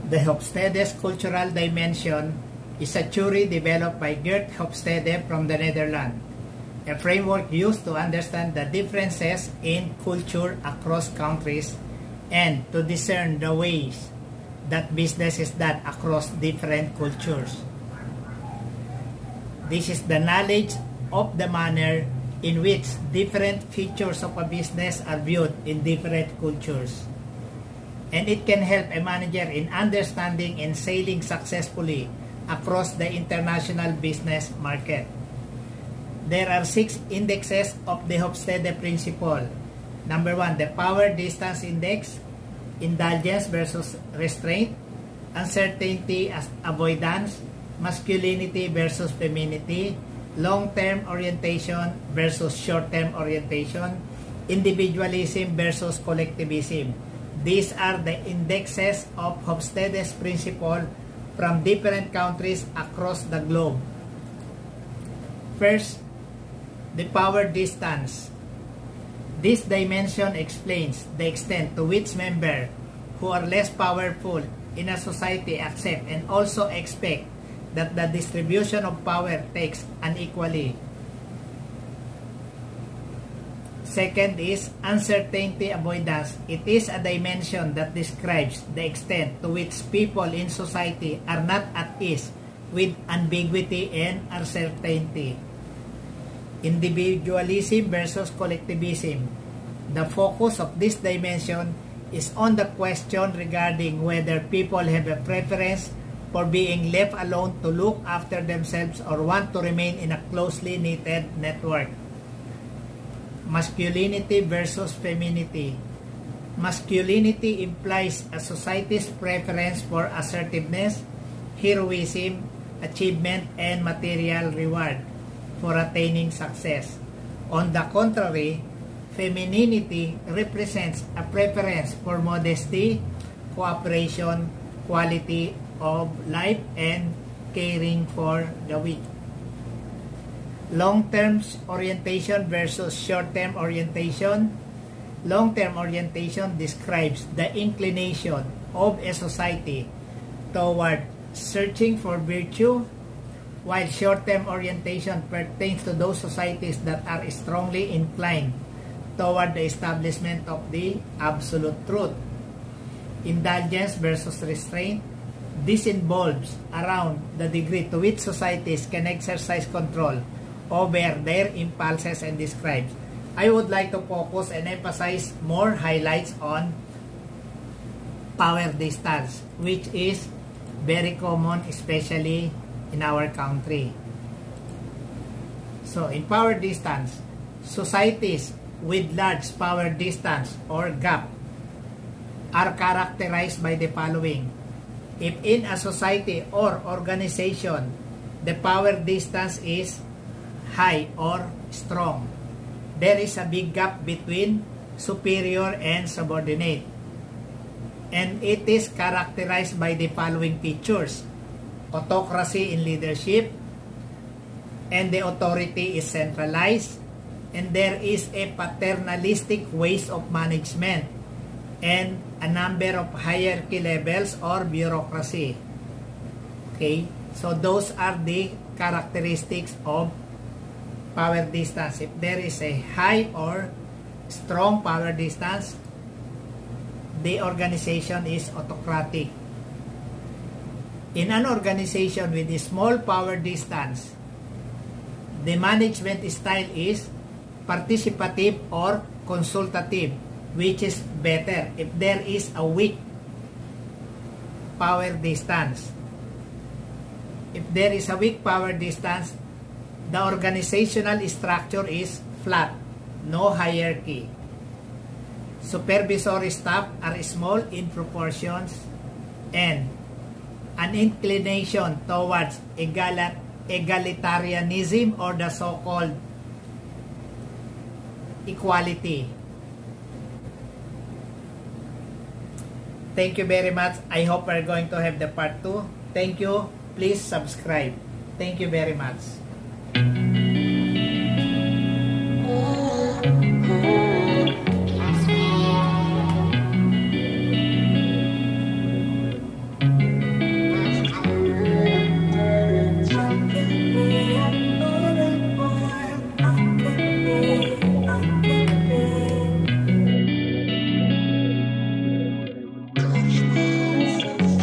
The HOFSTEDE'S cultural dimension is a theory developed by GEERT Hofstede from the Netherlands, a framework used to understand the differences in culture across countries and to discern the ways that business is done across different cultures. This is the knowledge of the manner in which different features of a business are viewed in different cultures. And it can help a manager in understanding and sailing successfully across the international business market. There are 6 indexes of the Hofstede principle. Number 1, the power distance index, indulgence versus restraint, uncertainty as avoidance, masculinity versus femininity, long-term orientation versus short-term orientation, individualism versus collectivism. These are the indexes of Hofstede's principle from different countries across the globe. First, the power distance. This dimension explains the extent to which members who are less powerful in a society accept and also expect that the distribution of power takes unequally. Second is uncertainty avoidance. It is a dimension that describes the extent to which people in society are not at ease with ambiguity and uncertainty. Individualism versus collectivism. The focus of this dimension is on the question regarding whether people have a preference for being left alone to look after themselves or want to remain in a closely knitted network. Masculinity versus femininity. Masculinity implies a society's preference for assertiveness, heroism, achievement, and material reward for attaining success. On the contrary, femininity represents a preference for modesty, cooperation, quality of life, and caring for the weak. Long-term orientation versus short-term orientation. Long-term orientation describes the inclination of a society toward searching for virtue, while short-term orientation pertains to those societies that are strongly inclined toward the establishment of the absolute truth. Indulgence versus restraint. This involves around the degree to which societies can exercise control over their impulses and describes. I would like to focus and emphasize more highlights on power distance, which is very common, especially in our country. So, in power distance, societies with large power distance or gap are characterized by the following. If in a society or organization, the power distance is high or strong, there is a big gap between superior and subordinate. And it is characterized by the following features. Autocracy in leadership, and the authority is centralized, and there is a paternalistic ways of management, and a number of hierarchy levels or bureaucracy. Okay, so those are the characteristics of power distance. If there is a high or strong power distance, the organization is autocratic. In an organization with a small power distance, the management style is participative or consultative, which is better if there is a weak power distance. If there is a weak power distance, the organizational structure is flat, no hierarchy. Supervisory staff are small in proportions, and an inclination towards egalitarianism or the so-called equality. Thank you very much. I hope we're going to have the part 2. Thank you. Please subscribe. Thank you very much.